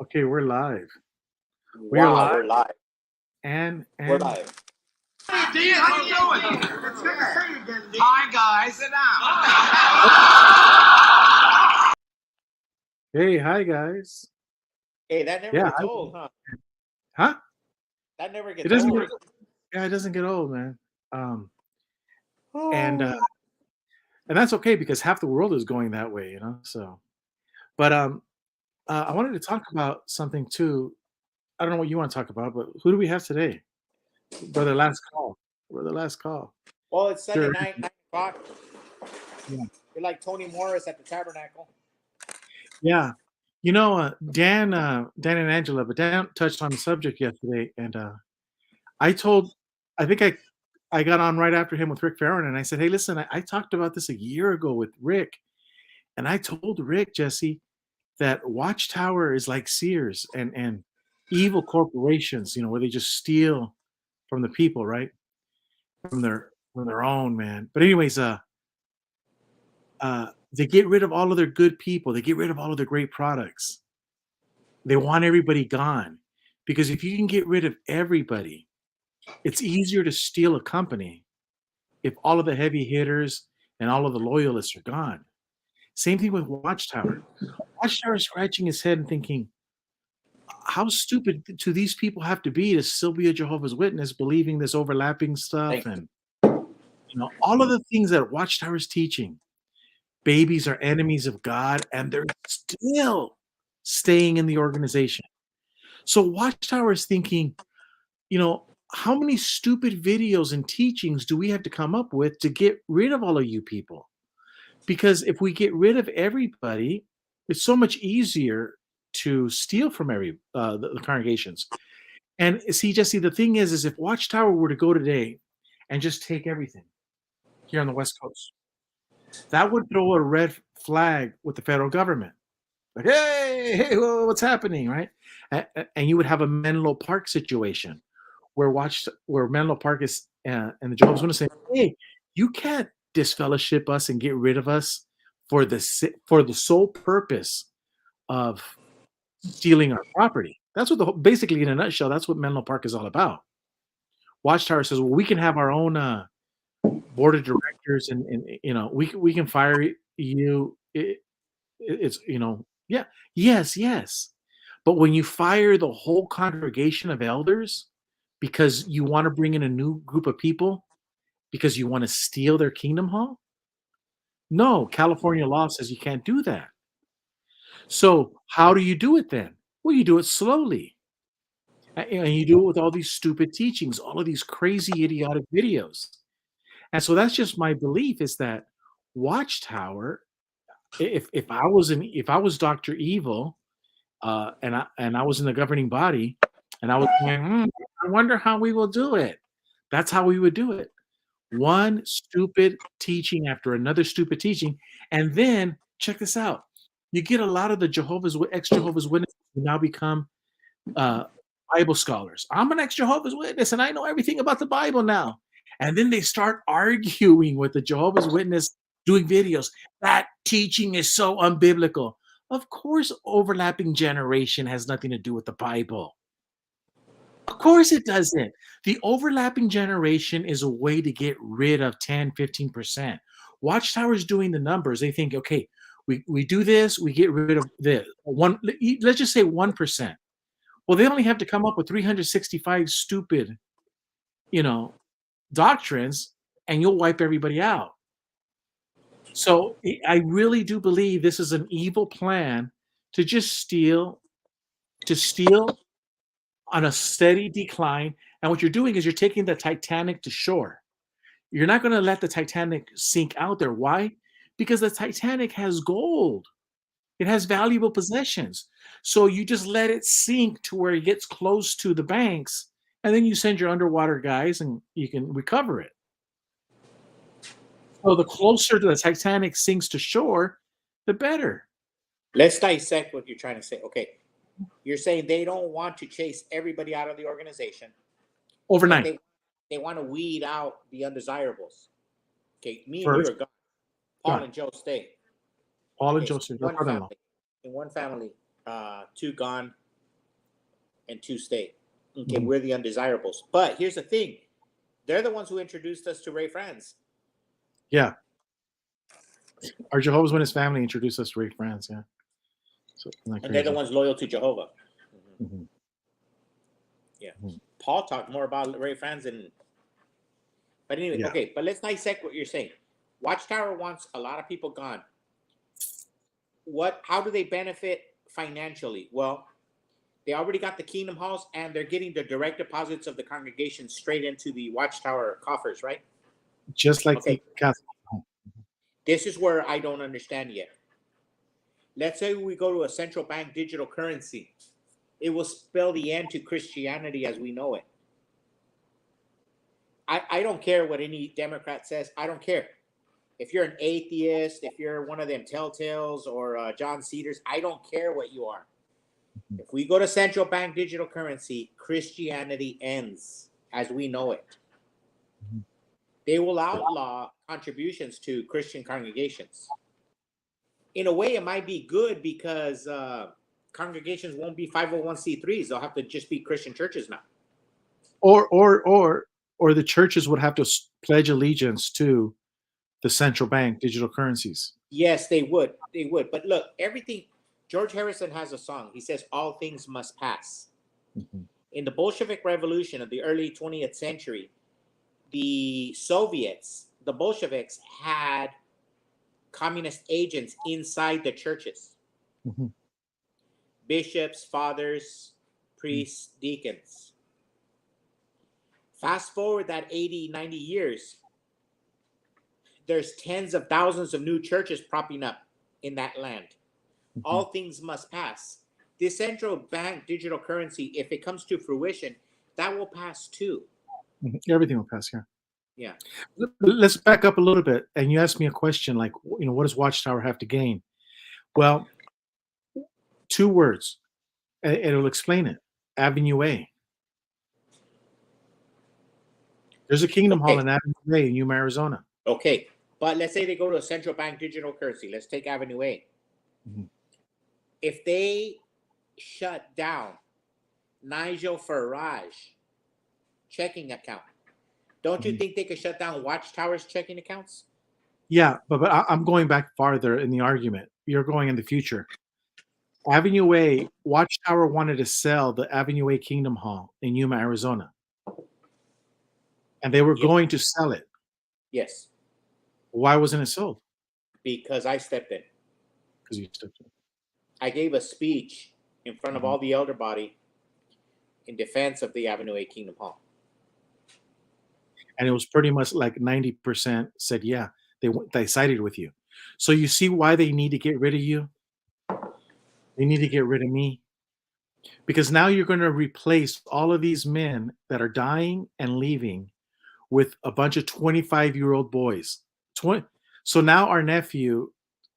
Okay, we're live. We are Wow, live we're live. and We're and live. Hey, Dean, how you doing? It's good to see you again, Dean. Hi, guys. Sit down. hey, hi guys. Hey, that never Yeah, gets old, huh? huh? That never It gets doesn't old. get yeah, it doesn't get old, man. Um, and Oh. and that's okay because half the world is going that way, you know. So, but I wanted to talk about something too. I don't know what you want to talk about, but who do we have today? Brother, last call. Brother, last call. Well, it's Sunday Sure. night, 9 o'clock. Yeah. You're like Tony Morris at the Tabernacle. Yeah. Dan and Angela, but Dan touched on the subject yesterday, and I told, I think I got on right after him with Rick Farron, and I said, "Hey, listen, I talked about this a year ago with Rick, and I told Rick, Jesse, that Watchtower is like Sears and evil corporations, where they just steal from the people, right, from their own man. But anyways, they get rid of all of their good people. They get rid of all of their great products. They want everybody gone because if you can get rid of everybody, it's easier to steal a company if all of the heavy hitters and all of the loyalists are gone. Same thing with Watchtower. Watchtower is scratching his head and thinking, how stupid do these people have to be to still be a Jehovah's Witness, believing this overlapping stuff Thank and all of the things that Watchtower is teaching. Babies are enemies of God, and they're still staying in the organization. So Watchtower is thinking, how many stupid videos and teachings do we have to come up with to get rid of all of you people? Because if we get rid of everybody, it's so much easier to steal from the congregations. And see, Jesse, the thing is if Watchtower were to go today and just take everything here on the West Coast, that would throw a red flag with the federal government. Like, hey, what's happening, right? And you would have a Menlo Park situation where Menlo Park is and the Jehovah's Witnesses say, hey, you can't disfellowship us and get rid of us for the sole purpose of stealing our property. That's what basically in a nutshell, that's what Menlo Park is all about. Watchtower says, well, we can have our own board of directors, and we can fire you. It's yeah, yes, but when you fire the whole congregation of elders because you want to bring in a new group of people because you want to steal their kingdom hall, no, California law says you can't do that. So how do you do it then? Well, you do it slowly. And you do it with all these stupid teachings, all of these crazy, idiotic videos. And so that's just my belief is that Watchtower, if I was Dr. Evil, and I was in the governing body, and I was going, I wonder how we will do it. That's how we would do it. One stupid teaching after another stupid teaching, and then check this out. You get a lot of the ex-Jehovah's Witnesses who now become uh, Bible scholars. I'm an ex-Jehovah's Witness, and I know everything about the Bible now. And then they start arguing with the Jehovah's Witness doing videos. That teaching is so unbiblical. Of course, overlapping generation has nothing to do with the Bible. Of course it doesn't. The overlapping generation is a way to get rid of 10, 15%. Watchtower's doing the numbers. They think, okay, we do this, we get rid of this. Let's just say 1%. Well, they only have to come up with 365 stupid, doctrines, and you'll wipe everybody out. So I really do believe this is an evil plan to just steal on a steady decline. And what you're doing is you're taking the Titanic to shore. You're not going to let the Titanic sink out there. Why? Because the Titanic has gold. It has valuable possessions. So you just let it sink to where it gets close to the banks, and then you send your underwater guys and you can recover it. So the closer the Titanic sinks to shore, the better. Let's dissect what you're trying to say. Okay. You're saying they don't want to chase everybody out of the organization. Overnight. They want to weed out the undesirables. Okay, me and First, you are gone. Paul and Joe stay. Paul and Okay, so Joseph, in one family, 2 gone, and 2 stay. Okay, Mhm. we're the undesirables. But here's the thing: they're the ones who introduced us to Ray Franz, Yeah. Our Jehovah's Witness family introduced us to Ray France. Yeah. So isn't that and they're the crazy? ones loyal to Jehovah. Mhm. Yeah. Mhm. Paul talked more about Ray Franz but anyway, Yeah. okay, but let's dissect what you're saying. Watchtower wants a lot of people gone. How do they benefit financially? Well, they already got the kingdom halls and they're getting the direct deposits of the congregation straight into the Watchtower coffers, right? Just like the Okay, Catholic. this is where I don't understand yet. Let's say we go to a central bank digital currency. It will spell the end to Christianity as we know it. I don't care what any Democrat says. I don't care. If you're an atheist, if you're one of them telltales or John Cedars, I don't care what you are. If we go to central bank digital currency, Christianity ends as we know it. Mhm. They will outlaw contributions to Christian congregations. In a way, it might be good because congregations won't be 501c3s. They'll have to just be Christian churches now. Or the churches would have to pledge allegiance to the central bank digital currencies. Yes, they would. They would. But look, everything. George Harrison has a song. He says, "All things must pass." Mhm. In the Bolshevik Revolution of the early 20th century, the Soviets, the Bolsheviks, had communist agents inside the churches, Mhm. bishops, fathers, priests, deacons. Fast forward that 80, 90 years, there's tens of thousands of new churches propping up in that land. Mhm. All things must pass. The central bank digital currency, if it comes to fruition, that will pass too. Mhm. Everything will pass. Yeah. Yeah. Let's back up a little bit. And you asked me a question like, what does Watchtower have to gain? Well, 2 words, and it'll explain it. Avenue A. There's a Kingdom Hall Okay. in Avenue A in Yuma, Arizona. Okay. But let's say they go to a central bank digital currency. Let's take Avenue A. Mhm. If they shut down Nigel Farage checking account, don't you Mhm. think they could shut down Watchtower's checking accounts? Yeah, but I'm going back farther in the argument. You're going in the future. Avenue A, Watchtower wanted to sell the Avenue A Kingdom Hall in Yuma, Arizona, and they were Yes. going to sell it. Yes. Why wasn't it sold? Because I stepped in. Because you stepped in. I gave a speech in front of Mhm. all the elder body in defense of the Avenue A Kingdom Hall. And it was pretty much like 90% said, yeah, they sided with you. So you see why they need to get rid of you? They need to get rid of me. Because now you're going to replace all of these men that are dying and leaving with a bunch of 25-year-old boys. 20. So now our nephew,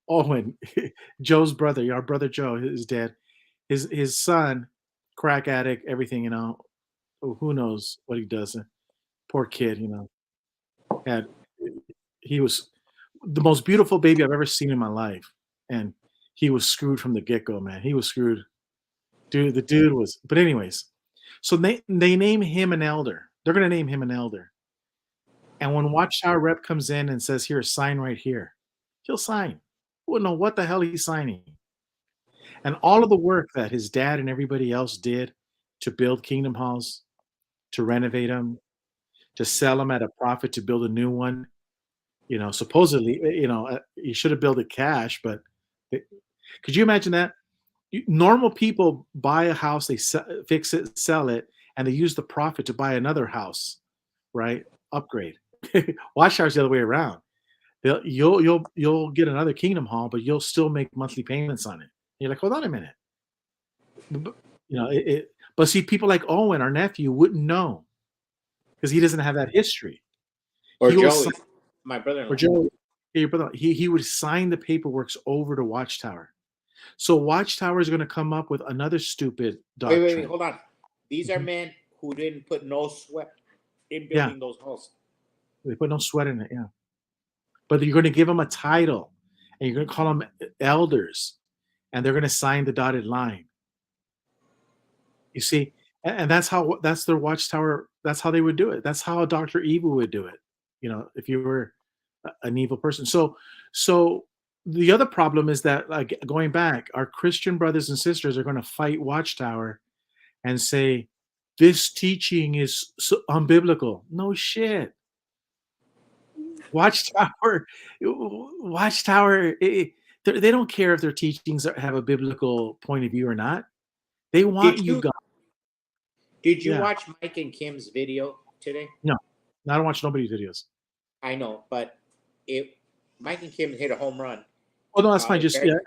Owen, Joe's brother, our brother Joe is dead. His son, crack addict, everything, who knows what he does. Poor kid, had he was the most beautiful baby I've ever seen in my life. And he was screwed from the get-go, man. He was screwed. Dude, the dude was, but anyways, so they name him an elder. They're gonna name him an elder. And when Watchtower rep comes in and says, "Here, sign right here," he'll sign. He wouldn't know what the hell he's signing. And all of the work that his dad and everybody else did to build Kingdom Halls, to renovate them, to sell them at a profit, to build a new one. Supposedly, he should have built it cash, but could you imagine that? Normal people buy a house, they fix it, sell it, and they use the profit to buy another house, right? Upgrade. Watchtower's the other way around. You'll get another Kingdom Hall, but you'll still make monthly payments on it. You're like, hold on a minute. But see, people like Owen, our nephew, wouldn't know because he doesn't have that history. Or He will Joey, sign, my brother-in-law. or Joe, your brother, he would sign the paperworks over to Watchtower. So Watchtower is going to come up with another stupid Wait, doctrine. hold on. These are Mhm. men who didn't put no sweat in Yeah, building those halls. they put no sweat in it. Yeah, but you're going to give them a title, and you're going to call them elders, and they're going to sign the dotted line. You see, and that's their Watchtower. That's how they would do it. That's how Doctor Evil would do it. If you were an evil person. So the other problem is that, like, going back, our Christian brothers and sisters are going to fight Watchtower and say this teaching is so unbiblical. No shit. Watchtower, Watchtower. They don't care if their teachings have a biblical point of view or not. They want Did you you God. did you Yeah. watch Mike and Kim's video today? No, I don't watch nobody's videos. I know, but Mike and Kim hit a home run. Oh no, that's fine. It's Just very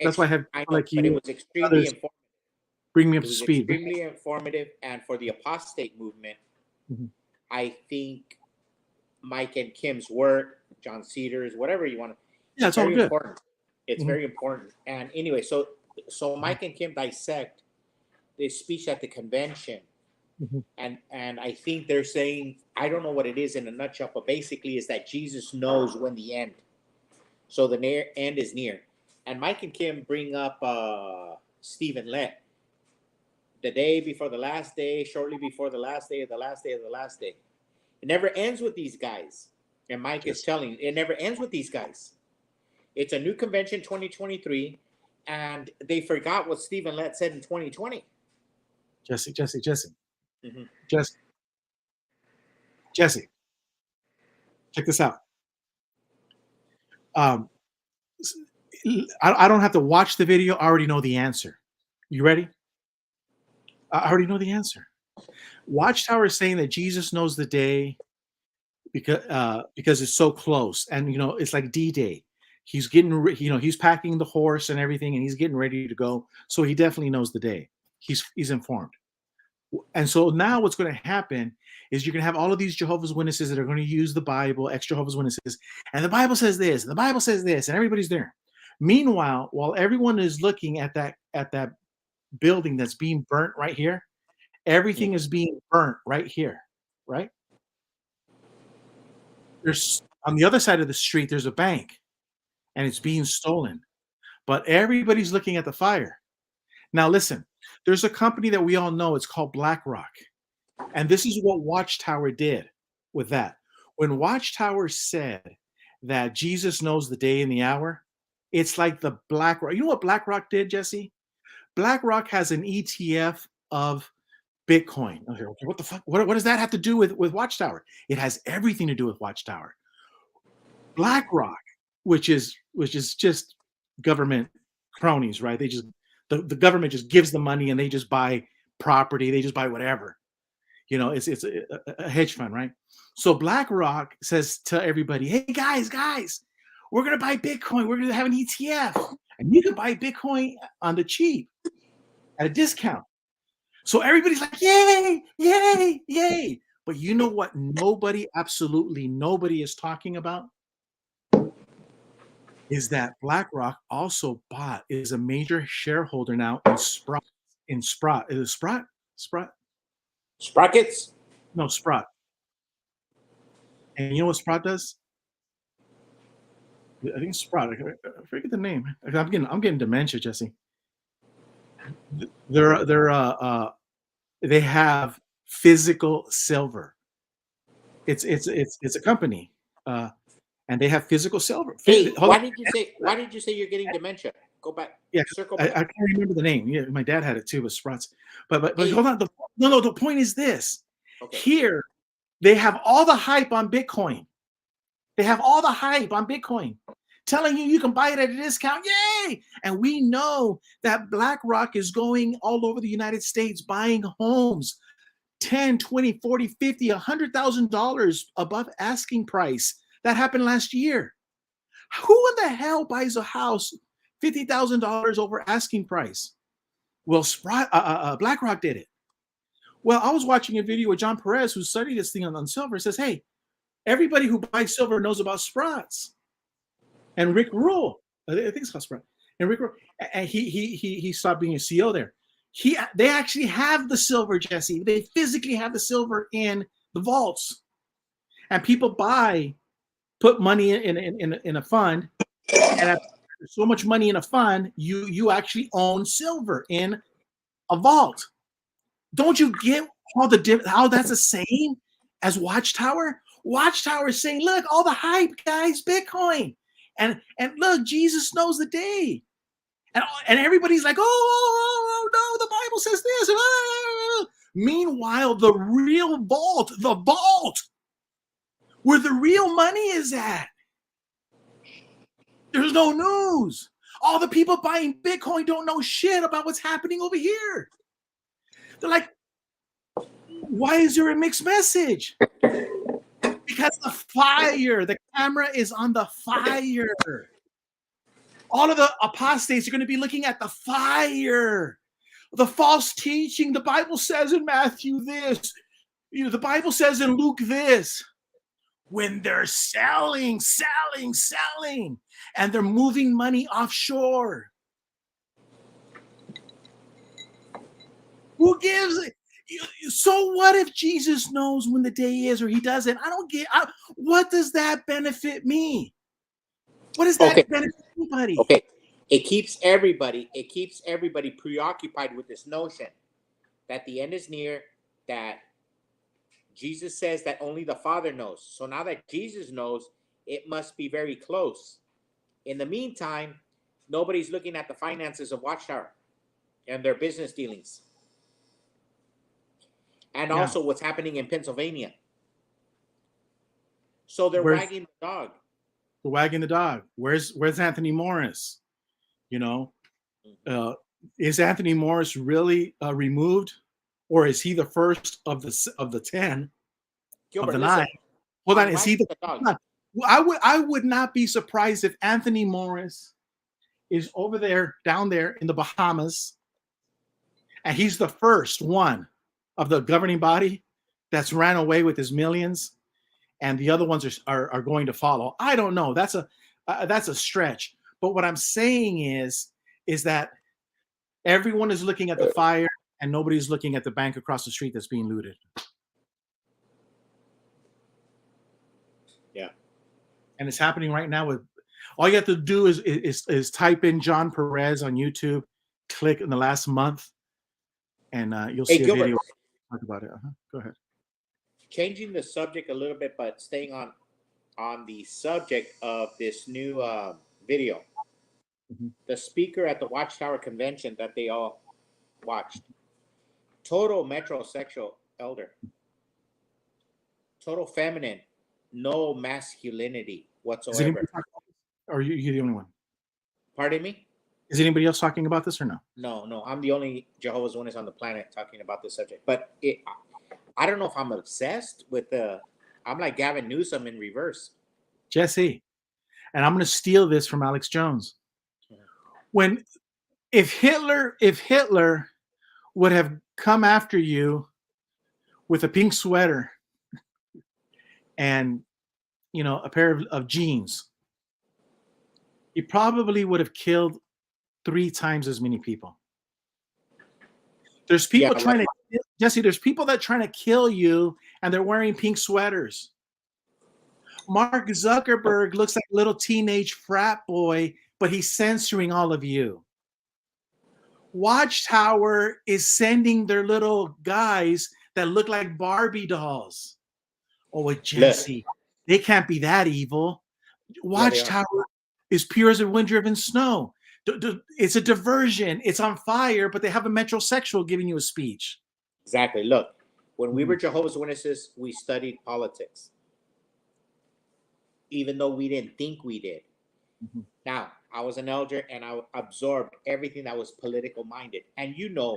that's why I have I know, like but it you was extremely others informative. bring me up It to was speed. extremely informative, and for the apostate movement, Mhm. I think Mike and Kim's work, John Cedars, whatever you want to, Yeah, it's it's all very good. important. It's Mhm. very important. And anyway, so Mike and Kim dissect this speech at the convention, Mhm. and I think they're saying, I don't know what it is in a nutshell, but basically is that Jesus knows when the end. So the end is near. And Mike and Kim bring up Stephen Lett, the day before the last day, shortly before the last day of the last day of the last day. It never ends with these guys. And Mike is telling, it never ends with these guys. It's a new convention 2023, and they forgot what Stephen Lett said in 2020. Jesse, Mhm. Jesse, check this out. Um, I don't have to watch the video. I already know the answer. You ready? I already know the answer. Watchtower is saying that Jesus knows the day because it's so close, and it's like D-Day. He's he's packing the horse and everything, and he's getting ready to go. So he definitely knows the day. He's informed. And so now what's going to happen is you're going to have all of these Jehovah's Witnesses that are going to use the Bible, ex-Jehovah's Witnesses, and the Bible says this, and the Bible says this, and everybody's there. Meanwhile, while everyone is looking at that building that's being burnt right here, everything is being burnt right here, right? There's on the other side of the street, there's a bank, and it's being stolen. But everybody's looking at the fire. Now listen, there's a company that we all know. It's called BlackRock. And this is what Watchtower did with that. When Watchtower said that Jesus knows the day and the hour, it's like the BlackRock. You know what BlackRock did, Jesse? BlackRock has an ETF of Bitcoin. Okay, what the fuck? What does that have to do with Watchtower? It has everything to do with Watchtower. BlackRock, which is just government cronies, right? They just the government just gives the money and they just buy property, they just buy whatever. It's a hedge fund, right? So BlackRock says to everybody, "Hey guys, we're gonna buy Bitcoin. We're gonna have an ETF, and you can buy Bitcoin on the cheap at a discount." So everybody's like, "Yay, yay, yay!" But you know what? Absolutely nobody, is talking about is that BlackRock also is a major shareholder now in Sprott. Is it Sprott? Sprockets? No, Sprott. And you know what Sprott does? I think it's Sprott. I forget the name. I'm getting dementia, Jesse. They have physical silver. It's a company, and they have physical silver. Hey, Hold why on. did you say you're getting dementia? Go back. Yeah, Circle I back. can't remember the name. Yeah, my dad had it too with Sprats. But Hey. hold on. No. The point is this. Okay. Here, they have all the hype on Bitcoin. They have all the hype on Bitcoin, telling you can buy it at a discount. Yay! And we know that BlackRock is going all over the United States buying homes, 10, 20, 40, 50, $100,000 above asking price. That happened last year. Who in the hell buys a house $50,000 over asking price? Well, BlackRock did it. Well, I was watching a video with John Perez, who studied this thing on silver. Says, "Hey, everybody who buys silver knows about Sprats." And Rick Rule, I think it's called Sprat. And Rick Rule, and he stopped being a CEO there. They actually have the silver, Jesse. They physically have the silver in the vaults, and people put money in a fund, and at so much money in a fund, you actually own silver in a vault. Don't you get how that's the same as Watchtower? Watchtower is saying, look, all the hype, guys, Bitcoin. And look, Jesus knows the day. And everybody's like, oh, no, the Bible says this. Meanwhile, the real vault, where the real money is at, there's no news. All the people buying Bitcoin don't know shit about what's happening over here. They're like, why is there a mixed message? Because the camera is on the fire. All of the apostates are going to be looking at the fire. The false teaching. The Bible says in Matthew this. The Bible says in Luke this. When they're selling, and they're moving money offshore. Who gives it? So what if Jesus knows when the day is or he doesn't? What does that benefit me? What does that benefit anybody? Okay. It keeps everybody preoccupied with this notion that the end is near, that Jesus says that only the Father knows. So now that Jesus knows, it must be very close. In the meantime, nobody's looking at the finances of Watchtower and their business dealings. And also what's happening in Pennsylvania. So they're wagging the dog. They're wagging the dog. Where's Anthony Morris? Is Anthony Morris really removed? Or is he the first of the 10 Gilbert, of the 9? Hold on, is he the dog? I would not be surprised if Anthony Morris is over there, down there in the Bahamas, and he's the first one of the governing body that's ran away with his millions, and the other ones are going to follow. I don't know. That's a stretch. But what I'm saying is that everyone is looking at the fire, and nobody's looking at the bank across the street that's being looted. Yeah. And it's happening right now. With all you have to do is type in John Perez on YouTube, click in the last month, and you'll see a video talk about it. Go ahead. Changing the subject a little bit, but staying on the subject of this new video. Mm-hmm. The speaker at the Watchtower convention that they all watched, total metrosexual elder, total feminine, no masculinity whatsoever. Or are you the only one? Pardon me? Is anybody else talking about this or no? No. I'm the only Jehovah's Witness on the planet talking about this subject. But I don't know if I'm obsessed with I'm like Gavin Newsom in reverse. Jesse, and I'm going to steal this from Alex Jones. If Hitler would have come after you with a pink sweater and a pair of jeans, he probably would have killed 3 times as many people. There's people Jesse, there's people that are trying to kill you, and they're wearing pink sweaters. Mark Zuckerberg looks like a little teenage frat boy, but he's censoring all of you. Watchtower is sending their little guys that look like Barbie dolls. Oh, wait, Jesse, they can't be that evil. Watchtower is pure as a wind-driven snow. It's a diversion. It's on fire, but they have a metrosexual giving you a speech. Exactly. Look, when we were Jehovah's Witnesses, we studied politics, even though we didn't think we did. Mm-hmm. Now, I was an elder, and I absorbed everything that was political minded. And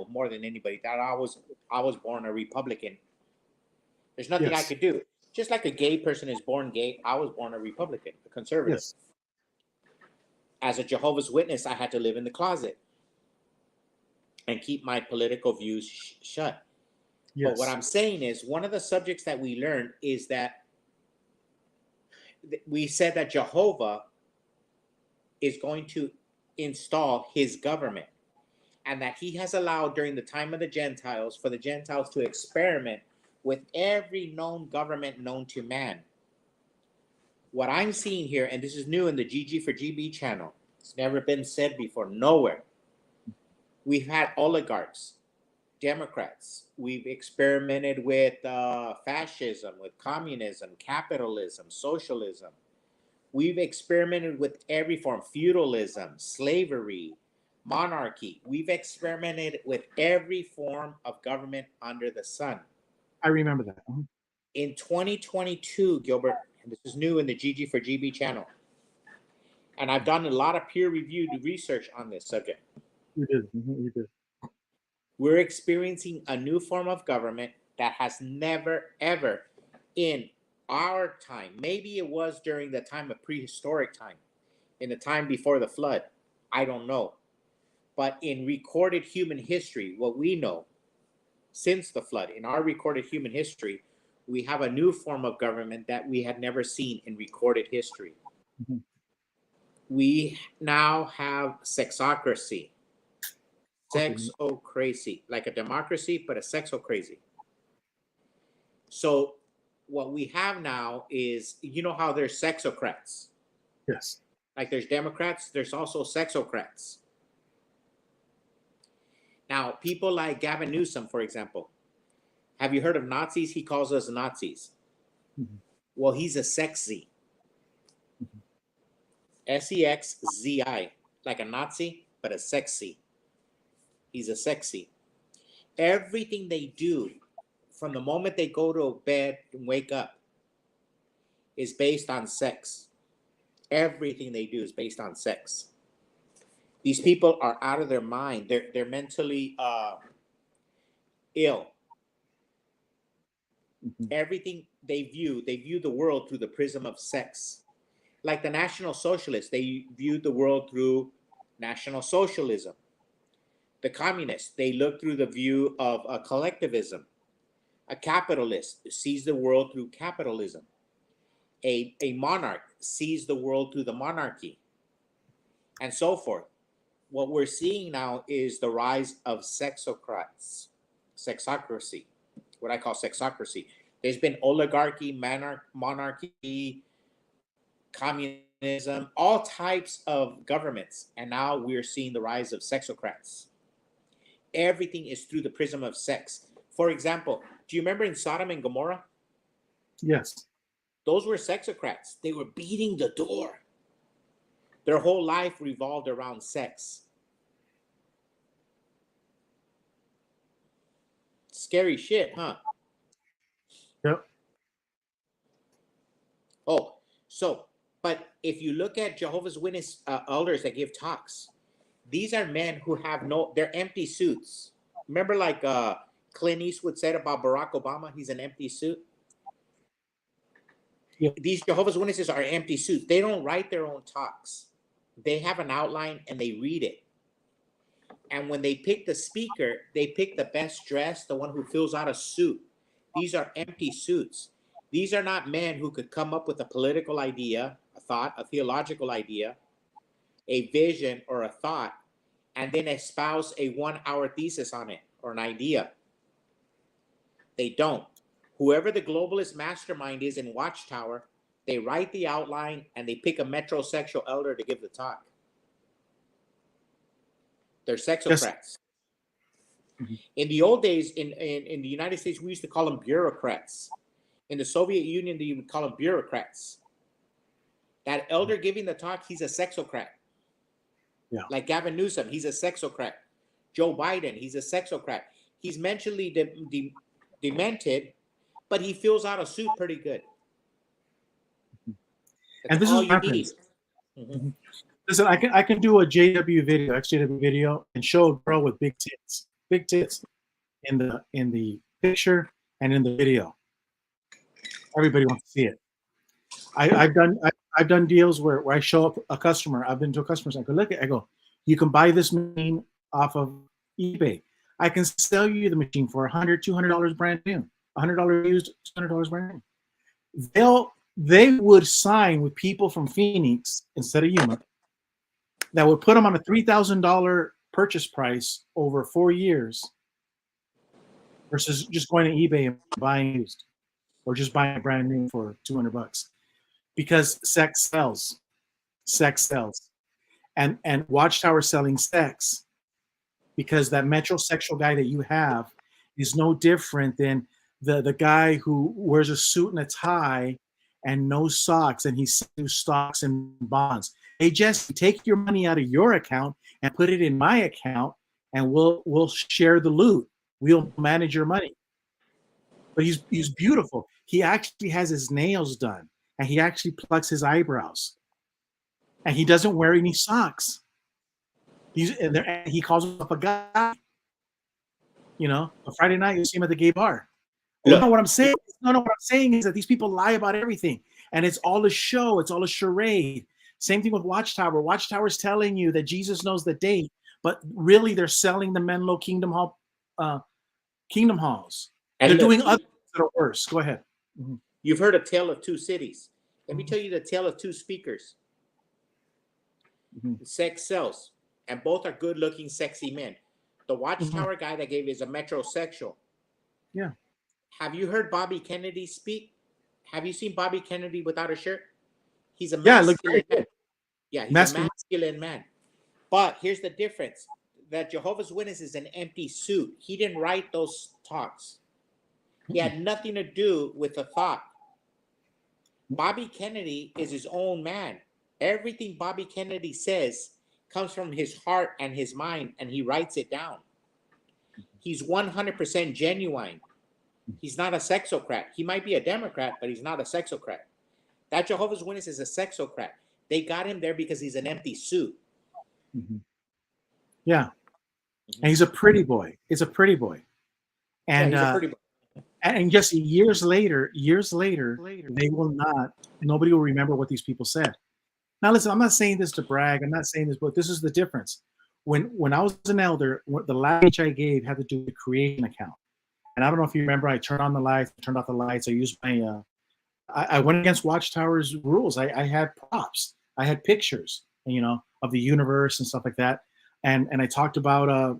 more than anybody that I was born a Republican. There's nothing I could do. Just like a gay person is born gay, I was born a Republican, a conservative. Yes. As a Jehovah's Witness, I had to live in the closet and keep my political views shut. Yes. But what I'm saying is, one of the subjects that we learned is that we said that Jehovah is going to install his government, and that he has allowed during the time of the Gentiles for the Gentiles to experiment with every known government known to man. What I'm seeing here, and this is new in the GG for GB channel, it's never been said before, nowhere. We've had oligarchs Democrats. We've experimented with fascism, with communism, capitalism, socialism. We've experimented with every form, feudalism, slavery, monarchy. We've experimented with every form of government under the sun. I remember that. In 2022, Gilbert, and this is new in the GG for GB channel, and I've done a lot of peer-reviewed research on this subject. You did. You did. We're experiencing a new form of government that has never, ever in our time, maybe it was during the time of prehistoric time, in the time before the flood, I don't know. But in recorded human history, what we know since the flood, in our recorded human history, we have a new form of government that we had never seen in recorded history. Mhm. We now have sexocracy. Sexocracy, like a democracy, but a sexocracy. So what we have now is, you know how there's sexocrats? Yes. Like there's Democrats, there's also sexocrats. Now, people like Gavin Newsom, for example, have you heard of Nazis? He calls us Nazis. Mhm. Well, he's a sexy. Sexzi, like a Nazi, but a sexy. He's a sexy. Everything they do from the moment they go to bed and wake up is based on sex. Everything they do is based on sex. These people are out of their mind. They're mentally ill. Mhm. Everything they view the world through the prism of sex. Like the National Socialists, they viewed the world through National Socialism. The Communists, they look through the view of collectivism. A capitalist sees the world through capitalism. A monarch sees the world through the monarchy, and so forth. What we're seeing now is the rise of sexocrats, sexocracy, what I call sexocracy. There's been oligarchy, monarchy, communism, all types of governments, and now we're seeing the rise of sexocrats. Everything is through the prism of sex. For example, do you remember in Sodom and Gomorrah? Yes. Those were sexocrats. They were beating the door. Their whole life revolved around sex. Scary shit, huh? Yep. Oh, so, but if you look at Jehovah's Witness elders that give talks, these are men who have they're empty suits. Remember, like Clint Eastwood said about Barack Obama, he's an empty suit. Yeah. These Jehovah's Witnesses are empty suits. They don't write their own talks. They have an outline and they read it. And when they pick the speaker, they pick the best dressed, the one who fills out a suit. These are empty suits. These are not men who could come up with a political idea, a thought, a theological idea, a vision, or a thought, and then espouse a 1-hour thesis on it or an idea. They don't. Whoever the globalist mastermind is in Watchtower, they write the outline and they pick a metrosexual elder to give the talk. They're sexocrats. Yes. Mm-hmm. In the old days, in the United States, we used to call them bureaucrats. In the Soviet Union, they would call them bureaucrats. That elder giving the talk, he's a sexocrat. Yeah. Like Gavin Newsom, he's a sexocrat. Joe Biden, he's a sexocrat. He's mentally demented, but he fills out a suit pretty good. That's And this all is you reference. need. Mm-hmm. Listen, I can do a JW video, XJW video, and show a girl with big tits in the picture and in the video. Everybody wants to see it. I've done deals where I show up a customer. I've been to a customer and I go, look, I go, you can buy this machine off of eBay. I can sell you the machine for $100, $200 brand new, $100 used, $200 brand new. They would sign with people from Phoenix instead of Yuma that would put them on a $3,000 purchase price over 4 years versus just going to eBay and buying used or just buying a brand new for $200 because sex sells, and Watchtower selling sex because that metrosexual guy that you have is no different than the guy who wears a suit and a tie and no socks, and he sells stocks and bonds. Hey, Jesse, take your money out of your account and put it in my account, and we'll share the loot. We'll manage your money. But he's beautiful. He actually has his nails done, and he actually plucks his eyebrows, and he doesn't wear any socks. He calls himself a guy. You know, a Friday night you see him at the gay bar. Look. No, what I'm saying, what I'm saying is that these people lie about everything, and it's all a show. It's all a charade. Same thing with Watchtower. Watchtower's telling you that Jesus knows the date, but really they're selling the Menlo Kingdom Hall, Kingdom Halls. And they're look, doing other things that are worse. Go ahead. Mm-hmm. You've heard a tale of two cities. Let me tell you the tale of two speakers. Mm-hmm. Sex sells, and both are good-looking, sexy men. The Watchtower guy that gave is a metrosexual. Yeah. Have you heard Bobby Kennedy speak? Have you seen Bobby Kennedy without a shirt? He's a masculine man. Yeah, he's a masculine man. But here's the difference. That Jehovah's Witness is an empty suit. He didn't write those talks. He had nothing to do with the thought. Bobby Kennedy is his own man. Everything Bobby Kennedy says comes from his heart and his mind, and he writes it down. He's 100% genuine. He's not a sexocrat. He might be a Democrat, but he's not a sexocrat. That Jehovah's Witness is a sexocrat. They got him there because he's an empty suit. Mm-hmm. Yeah. And he's a pretty boy. He's a pretty boy. And yeah, he's a pretty boy. And just years later, they will not, nobody will remember what these people said. Now, listen, I'm not saying this to brag. I'm not saying this, but this is the difference. When I was an elder, the last speech I gave had to do with the creation account. And I don't know if you remember, I turned on the lights, turned off the lights. I used my, I went against Watchtower's rules. I had props. I had pictures, you know, of the universe and stuff like that. And I talked about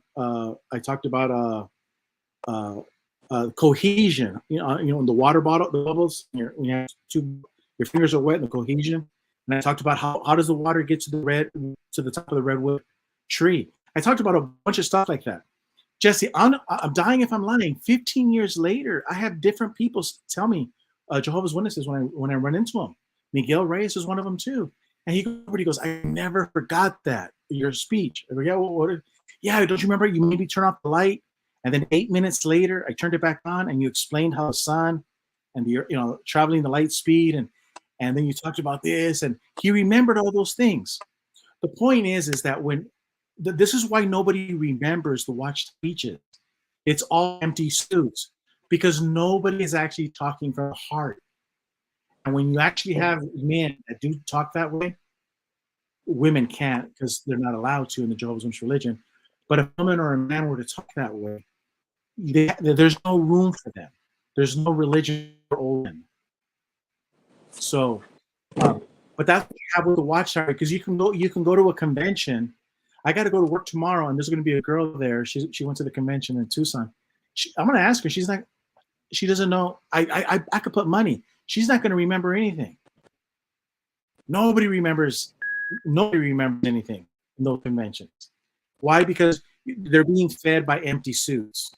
cohesion. You know, in the water bottle, the bubbles. Your fingers are wet in the cohesion. And I talked about how does the water get to the top of the redwood tree. I talked about a bunch of stuff like that. Jesse, I'm dying if I'm lying. 15 years later, I have different people tell me Jehovah's Witnesses when I run into them. Miguel Reyes is one of them too. And he goes, I never forgot that, your speech. I go, yeah, yeah, don't you remember? You made me turn off the light. And then 8 minutes later, I turned it back on and you explained how the sun and the, traveling the light speed. And then you talked about this, and he remembered all those things. The point is that this is why nobody remembers the Watch speeches. It's all empty suits because nobody is actually talking from the heart. And when you actually have men that do talk that way, women can't because they're not allowed to in the Jehovah's Witness religion. But if a woman or a man were to talk that way, there's no room for them. There's no religion for old men. So, but that's what you have with the Watchtower, because you can go to a convention. I got to go to work tomorrow, and there's going to be a girl there. She went to the convention in Tucson. I'm going to ask her. She doesn't know. I could put money. She's not going to remember anything. Nobody remembers anything in those conventions. Why? Because they're being fed by empty suits.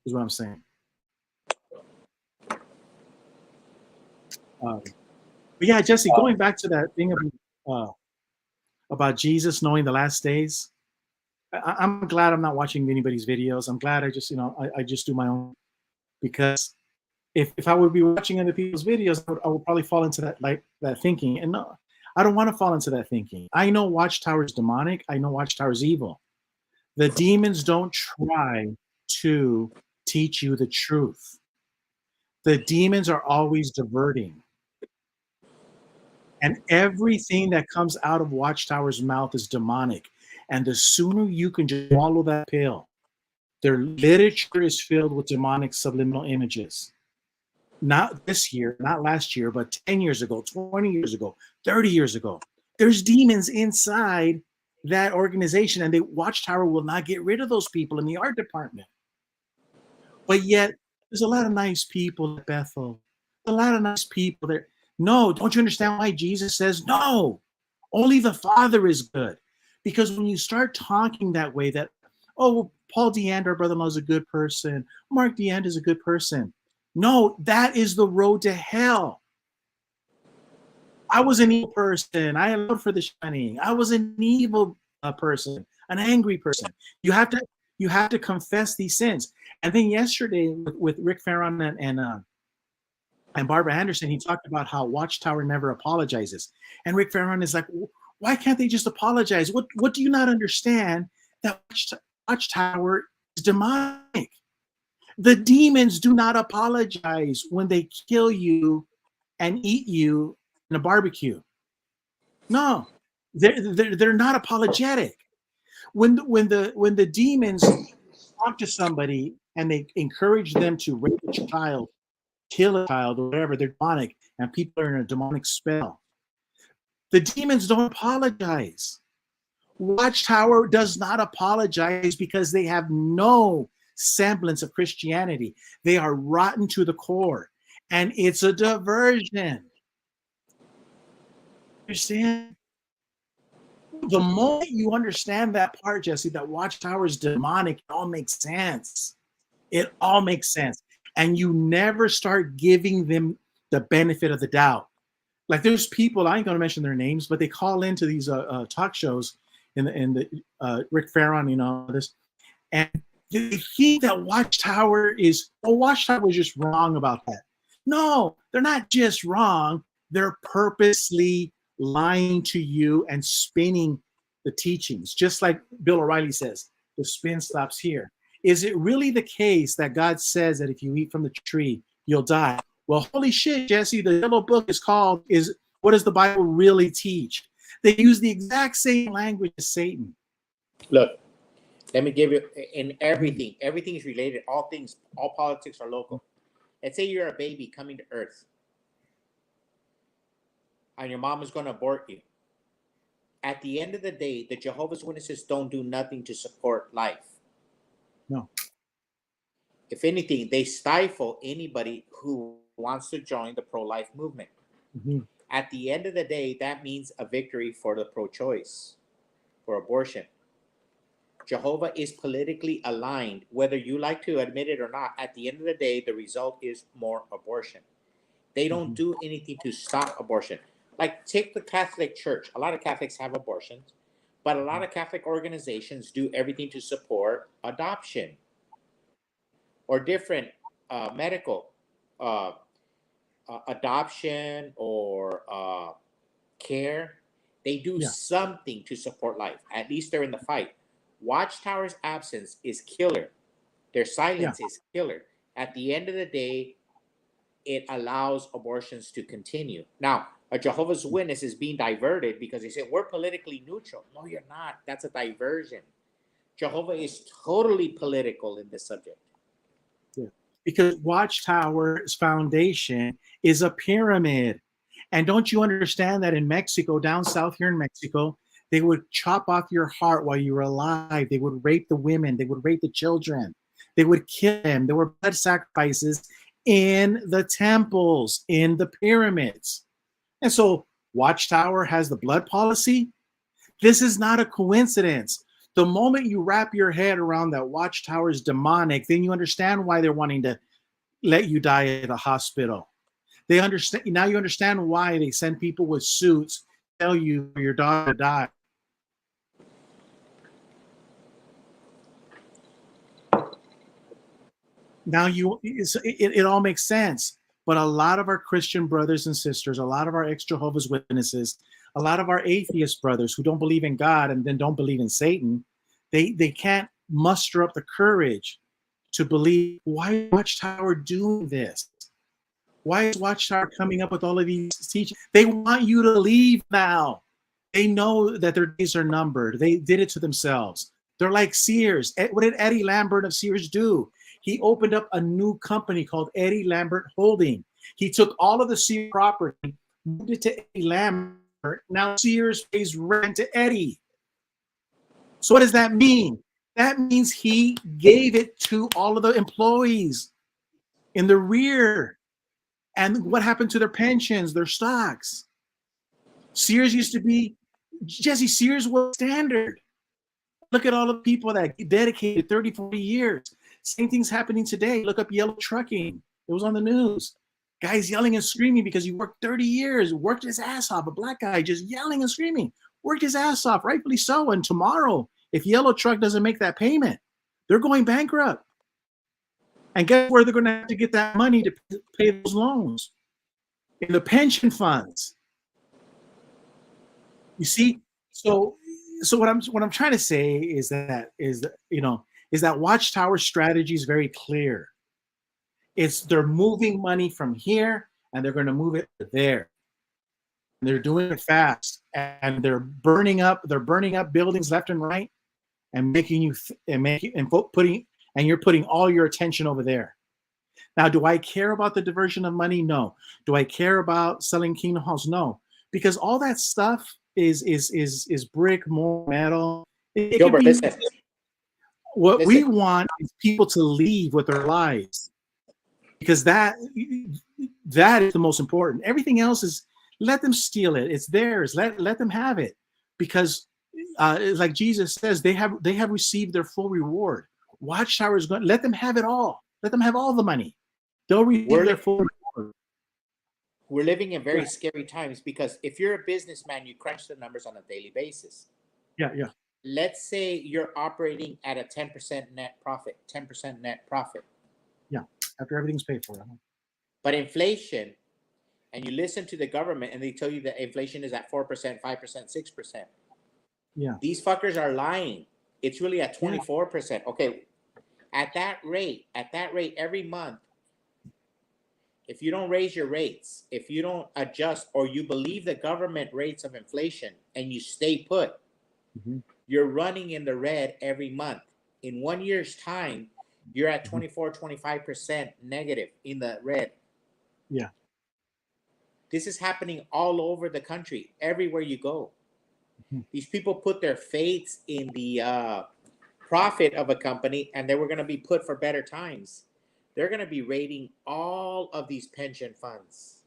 Is what I'm saying. But yeah, Jesse, going back to that thing about Jesus knowing the last days, I'm glad I'm not watching anybody's videos. I'm glad I just, I just do my own, because if I would be watching other people's videos, I would probably fall into that thinking. And no, I don't want to fall into that thinking. I know Watchtower is demonic. I know Watchtower is evil. The demons don't try to teach you the truth. The demons are always diverting. And everything that comes out of Watchtower's mouth is demonic. And the sooner you can just swallow that pill, their literature is filled with demonic subliminal images. Not this year, not last year, but 10 years ago, 20 years ago, 30 years ago. There's demons inside that organization, and the Watchtower will not get rid of those people in the art department. But yet, there's a lot of nice people at Bethel. A lot of nice people there. No, don't you understand why Jesus says, no, only the Father is good? Because when you start talking that way, that Oh, well, Paul DeAnder, our brother-in-law, is a good person. Mark DeAnder is a good person. No, that is the road to hell. I was an evil person. I allowed for the shining. I was an evil person, an angry person. You have to confess these sins. And then yesterday with Rick Farron and Barbara Anderson, he talked about how Watchtower never apologizes. And Rick Farron is like, why can't they just apologize? What do you not understand? That Watchtower is demonic. The demons do not apologize when they kill you and eat you in a barbecue. No, they're not apologetic. When the demons talk to somebody and they encourage them to rape a child, kill a child, or whatever, they're demonic, and people are in a demonic spell. The demons don't apologize. Watchtower does not apologize because they have no semblance of Christianity. They are rotten to the core, and it's a diversion. Understand? The moment you understand that part, Jesse, that Watchtower is demonic, it all makes sense. It all makes sense. And you never start giving them the benefit of the doubt. Like there's people, I ain't going to mention their names, but they call into these talk shows in the Rick Farron, this, and they think that Watchtower is just wrong about that. No, they're not just wrong. They're purposely lying to you and spinning the teachings, just like Bill O'Reilly says, the spin stops here. Is it really the case that God says that if you eat from the tree, you'll die? Well, holy shit, Jesse, the yellow book is called, what does the Bible really teach? They use the exact same language as Satan. Look, let me give you, in everything is related. All politics are local. Let's say you're a baby coming to earth and your mom is going to abort you. At the end of the day, the Jehovah's Witnesses don't do nothing to support life. No. If anything, they stifle anybody who wants to join the pro-life movement. Mm-hmm. At the end of the day, that means a victory for the pro-choice, for abortion. Jehovah is politically aligned, whether you like to admit it or not. At the end of the day, the result is more abortion. They don't do anything to stop abortion. Like, take the Catholic Church. A lot of Catholics have abortions, but a lot of Catholic organizations do everything to support adoption or different medical adoption or care. They do something to support life. At least they're in the fight. Watchtower's absence is killer. Their silence is killer. At the end of the day, it allows abortions to continue. Now, a Jehovah's Witness is being diverted because they say, we're politically neutral. No, you're not. That's a diversion. Jehovah is totally political in this subject. Yeah. Because Watchtower's foundation is a pyramid. And don't you understand that in Mexico, down south here in Mexico, they would chop off your heart while you were alive. They would rape the women. They would rape the children. They would kill them. There were blood sacrifices in the temples, in the pyramids. And so Watchtower has the blood policy. This is not a coincidence. The moment you wrap your head around that Watchtower is demonic, then you understand why they're wanting to let you die at a hospital. They understand now. You understand why they send people with suits to tell you your daughter died. Now it all makes sense. But a lot of our Christian brothers and sisters, a lot of our ex-Jehovah's Witnesses, a lot of our atheist brothers who don't believe in God and then don't believe in Satan, they can't muster up the courage to believe, why is Watchtower doing this? Why is Watchtower coming up with all of these teachings? They want you to leave now. They know that their days are numbered. They did it to themselves. They're like Sears. What did Eddie Lambert of Sears do? He opened up a new company called Eddie Lambert Holding. He took all of the Sears property, moved it to Eddie Lambert. Now Sears pays rent to Eddie. So what does that mean? That means he gave it to all of the employees in the rear. And what happened to their pensions, their stocks? Sears used to be, Jesse, Sears was standard. Look at all the people that dedicated 30, 40 years. Same thing's happening today. Look up yellow trucking. It was on the news. Guys yelling and screaming because he worked 30 years, worked his ass off. A black guy just yelling and screaming, worked his ass off, rightfully so. And tomorrow, if yellow truck doesn't make that payment, they're going bankrupt. And guess where they're going to have to get that money to pay those loans? In the pension funds. You see, so what I'm trying to say is that Watchtower strategy is very clear. They're moving money from here and they're going to move it to there. And they're doing it fast, and they're burning up buildings left and right, and you're putting all your attention over there. Now, do I care about the diversion of money? No. Do I care about selling Kingdom Halls? No, because all that stuff is brick, mortar, metal. Gilbert, listen. What we want is people to leave with their lives, because that is the most important. Everything else is, let them steal it. It's theirs. Let them have it, because like Jesus says, they have received their full reward. Watchtower is going to let them have it all. Let them have all the money. They'll receive their full reward. We're living in very scary times, because if you're a businessman, you crunch the numbers on a daily basis. Yeah. Let's say you're operating at a 10% net profit, 10% net profit. Yeah, after everything's paid for. But inflation, and you listen to the government and they tell you that inflation is at 4%, 5%, 6%. Yeah. These fuckers are lying. It's really at 24%. Okay. At that rate, every month, if you don't raise your rates, if you don't adjust, or you believe the government rates of inflation and you stay put, you're running in the red every month. In 1 year's time, you're at 24, 25% negative in the red. Yeah. This is happening all over the country, everywhere you go. These people put their faith in the profit of a company, and they were going to be put for better times. They're going to be raiding all of these pension funds,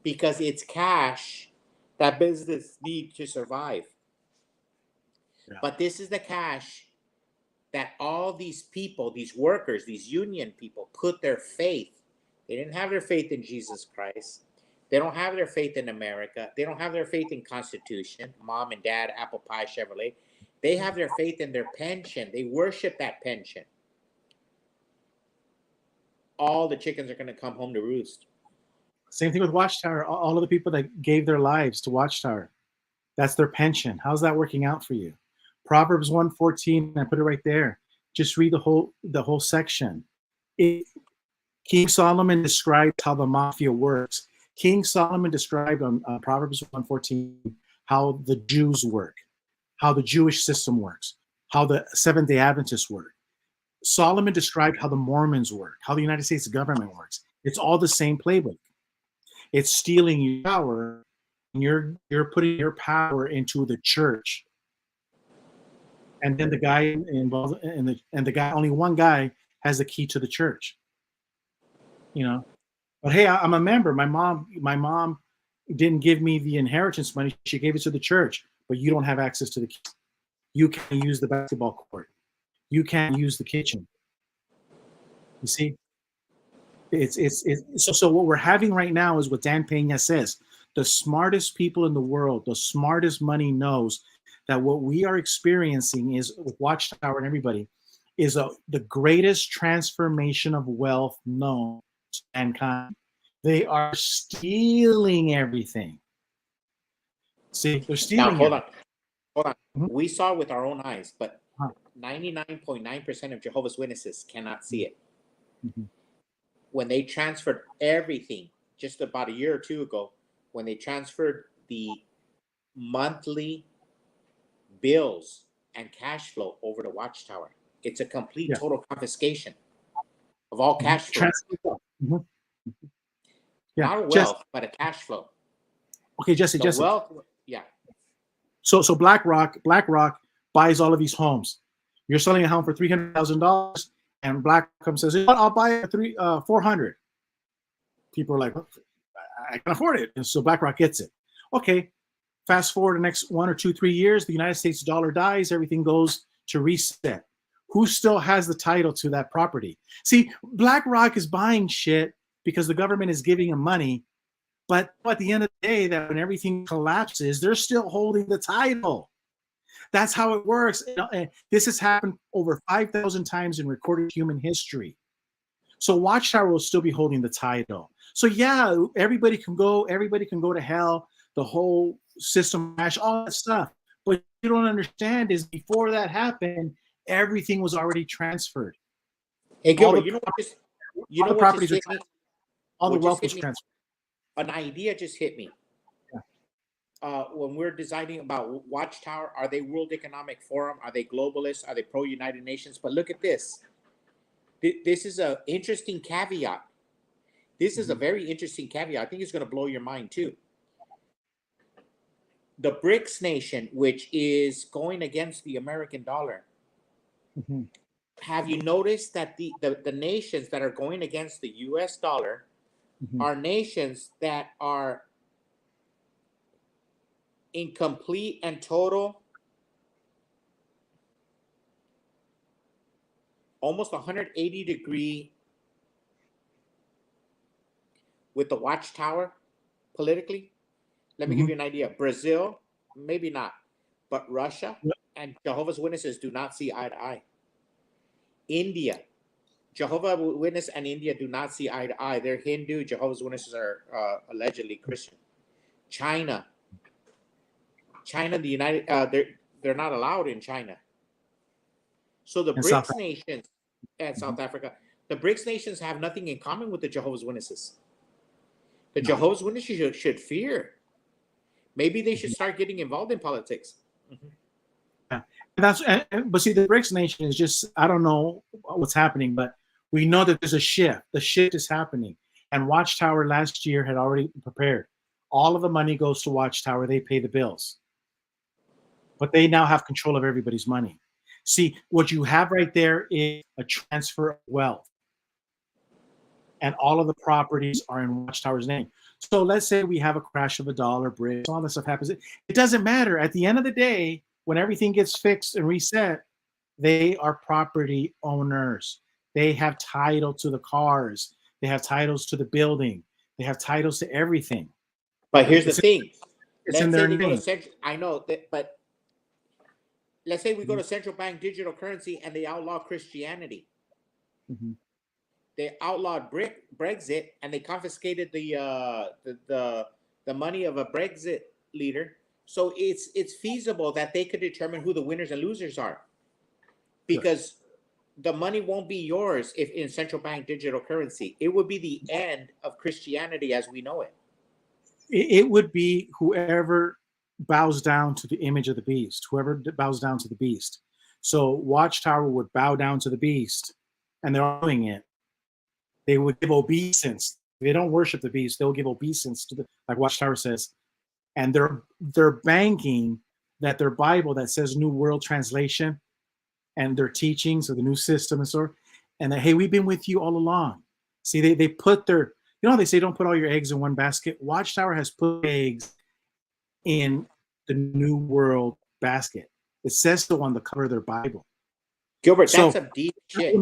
because it's cash that business need to survive. Yeah. But this is the cash that all these people, these workers, these union people, put their faith. They didn't have their faith in Jesus Christ. They don't have their faith in America. They don't have their faith in Constitution, mom and dad, apple pie, Chevrolet. They have their faith in their pension. They worship that pension. All the chickens are going to come home to roost. Same thing with Watchtower. All of the people that gave their lives to Watchtower, that's their pension. How's that working out for you? Proverbs 1:14, I put it right there. Just read the whole section. King Solomon described how the mafia works. King Solomon described on Proverbs 1:14 how the Jews work, how the Jewish system works, how the Seventh-day Adventists work. Solomon described how the Mormons work, how the United States government works. It's all the same playbook. It's stealing your power, and you're putting your power into the church. And then the guy involved only one guy has the key to the church. But hey, I'm a member. My mom didn't give me the inheritance money. She gave it to the church, but you don't have access to the key. You can't use the basketball court. You can't use the kitchen. You see, so what we're having right now is what Dan Pena says. The smartest people in the world, the smartest money knows that what we are experiencing is, with Watchtower and everybody, is the greatest transformation of wealth known to mankind. They are stealing everything. See, they're stealing. Now, hold on. Mm-hmm. We saw it with our own eyes, but 99.9% of Jehovah's Witnesses cannot see it. Mm-hmm. When they transferred everything, just about a year or two ago, when they transferred the monthly bills and cash flow over to Watchtower, it's a complete total confiscation of all cash flow. Mm-hmm. Yeah. Not a wealth, but a cash flow. Okay, Jesse. Wealth, yeah. So BlackRock buys all of these homes. You're selling a home for $300,000, and BlackRock says, "I'll buy it for $400,000." People are like, "I can afford it," and so BlackRock gets it. Okay, Fast forward the next 1 or 2, 3 years, the United States dollar dies, everything goes to reset. Who still has the title to that property? See, BlackRock is buying shit because the government is giving them money, but at the end of the day, that when everything collapses, they're still holding the title. That's how it works. And this has happened over 5,000 times in recorded human history. So Watchtower will still be holding the title. So yeah, everybody can go to hell, the whole system crash, all that stuff. But you don't understand is before that happened, everything was already transferred. Hey, Gilbert, all the properties are transferred. All the wealth was transferred. An idea just hit me. Yeah. When we're designing about Watchtower, are they World Economic Forum? Are they globalists? Are they pro-United Nations? But look at this. This is an interesting caveat. This is a very interesting caveat. I think it's going to blow your mind too. The BRICS nation, which is going against the American dollar. Mm-hmm. Have you noticed that the nations that are going against the US dollar are nations that are in complete and total, almost 180-degree with the Watchtower politically? Let me give you an idea. Brazil, maybe not, but Russia and Jehovah's Witnesses do not see eye to eye. India, Jehovah's Witness and India do not see eye to eye. They're Hindu. Jehovah's Witnesses are allegedly Christian. China, the United, they're not allowed in China. So the BRICS nations and South Africa, the BRICS nations have nothing in common with the Jehovah's Witnesses. The Jehovah's Witnesses should fear. Maybe they should start getting involved in politics. Yeah, but see, the BRICS nation is just, I don't know what's happening, but we know that there's a shift. The shift is happening. And Watchtower last year had already prepared. All of the money goes to Watchtower. They pay the bills. But they now have control of everybody's money. See, what you have right there is a transfer of wealth. And all of the properties are in Watchtower's name. So let's say we have a crash of a dollar, BRICS, all this stuff happens. It doesn't matter. At the end of the day, when everything gets fixed and reset, they are property owners. They have title to the cars. They have titles to the building. They have titles to everything. But here's the thing. It's in their name. I know that, but let's say we go to central bank digital currency and they outlaw Christianity. They outlawed Brexit and they confiscated the money of a Brexit leader. So it's feasible that they could determine who the winners and losers are, because the money won't be yours if in central bank digital currency. It would be the end of Christianity as we know it. It would be whoever bows down to the image of the beast, whoever bows down to the beast. So Watchtower would bow down to the beast, and they're doing it. They would give obeisance. They don't worship the beast. They'll give obeisance to like Watchtower says. And they're banking that their Bible that says New World Translation and their teachings of the new system and so on, and that, hey, we've been with you all along. See, they put their, they say don't put all your eggs in one basket. Watchtower has put eggs in the New World basket. It says so on the cover of their Bible. Gilbert, that's some deep shit.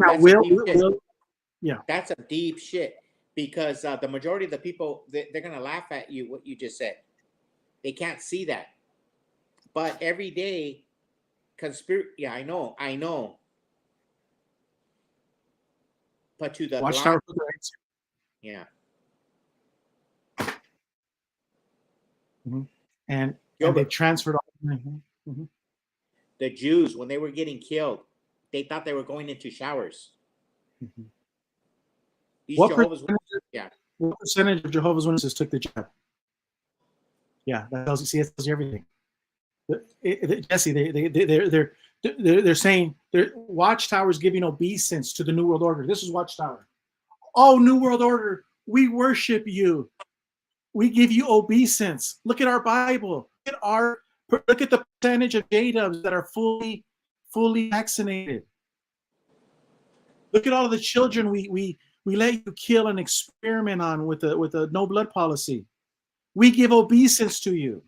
That's some deep shit, because the majority of the people, they're going to laugh at you, what you just said. They can't see that. But every day, yeah, I know. But to the Watchtower, yeah. And they transferred all. The Jews, when they were getting killed, they thought they were going into showers. What percentage of Jehovah's Witnesses took the jab? Yeah, that tells you. See, it tells you everything. Jesse, they're saying Watchtower's giving obeisance to the New World Order. This is Watchtower. Oh, New World Order, we worship you. We give you obeisance. Look at our Bible. Look at the percentage of J-dubs that are fully vaccinated. Look at all of the children we let you kill and experiment on with a no blood policy. We give obeisance to you.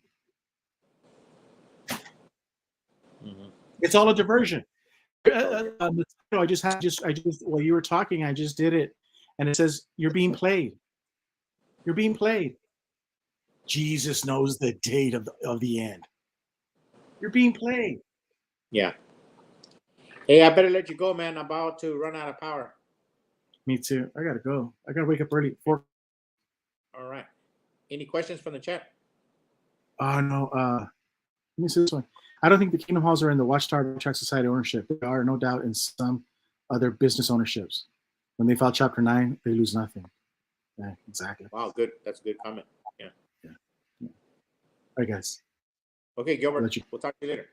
It's all a diversion. I just while you were talking, I just did it, and it says you're being played. You're being played. Jesus knows the date of the end. You're being played. Yeah. Hey, I better let you go, man. I'm about to run out of power. Me too. I gotta go. I gotta wake up early. All right. Any questions from the chat? Oh no. Let me see this one. I don't think the Kingdom Halls are in the Watchtower Track Society ownership. They are no doubt in some other business ownerships. When they file Chapter 9, they lose nothing. Yeah, exactly. Wow, good. That's a good comment. Yeah. All right, guys. Okay, Gilbert. I'll let you- We'll talk to you later.